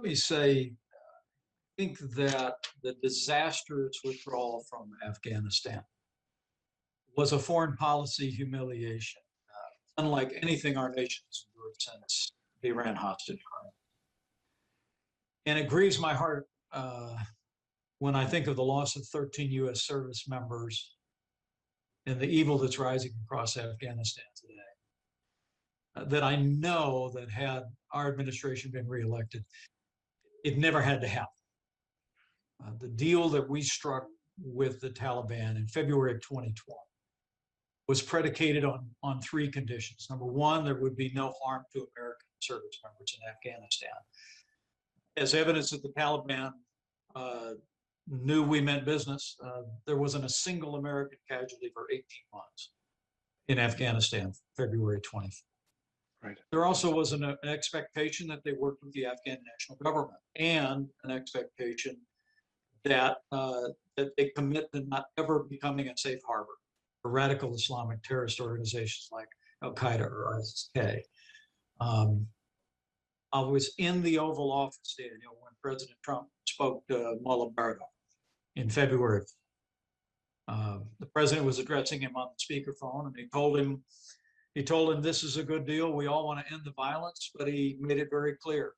Let me say, I think that the disastrous withdrawal from Afghanistan was a foreign policy humiliation, unlike anything our nation has endured since the Iran hostage crisis. And it grieves my heart when I think of the loss of 13 U.S. service members and the evil that's rising across Afghanistan today. That I know that had our administration been reelected, it never had to happen. The deal that we struck with the Taliban in February of 2020 was predicated on three conditions. Number one, there would be no harm to American service members in Afghanistan. As evidence that the Taliban knew we meant business, there wasn't a single American casualty for 18 months in Afghanistan, February 24th. Right. There also was an expectation that they worked with the Afghan national government and an expectation that they commit to not ever becoming a safe harbor for radical Islamic terrorist organizations like Al Qaeda or ISIS-K. I was in the Oval Office, Daniel, when President Trump spoke to Mullah Bardo in February. The president was addressing him on the speakerphone, and he told him this is a good deal. We all want to end the violence, but he made it very clear.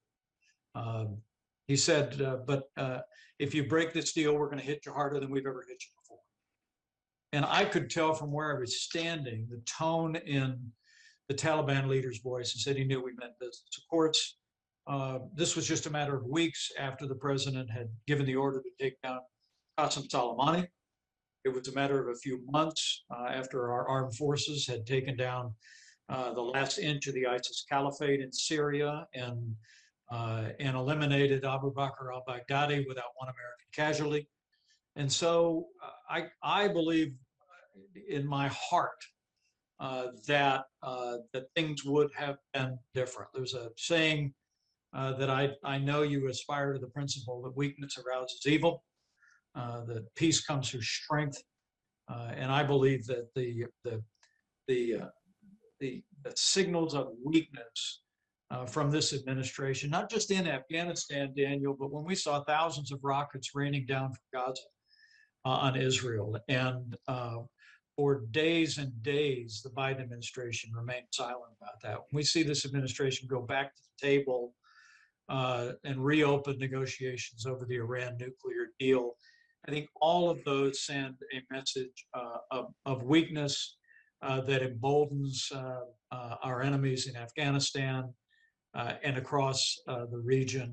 He said, but if you break this deal, we're going to hit you harder than we've ever hit you before. And I could tell from where I was standing, the tone in the Taliban leader's voice, and said he knew we meant business. Of course, this was just a matter of weeks after the president had given the order to take down Qasem Soleimani. It was a matter of a few months after our armed forces had taken down the last inch of the ISIS caliphate in Syria and eliminated Abu Bakr al-Baghdadi without one American casualty. And so I believe in my heart that things would have been different. There's a saying that I know you aspire to the principle that weakness arouses evil, that peace comes through strength, and I believe that the signals of weakness from this administration, not just in Afghanistan, Daniel, but when we saw thousands of rockets raining down from Gaza on Israel, and for days and days, the Biden administration remained silent about that. When we see this administration go back to the table and reopen negotiations over the Iran nuclear deal, I think all of those send a message of weakness that emboldens our enemies in Afghanistan and across the region.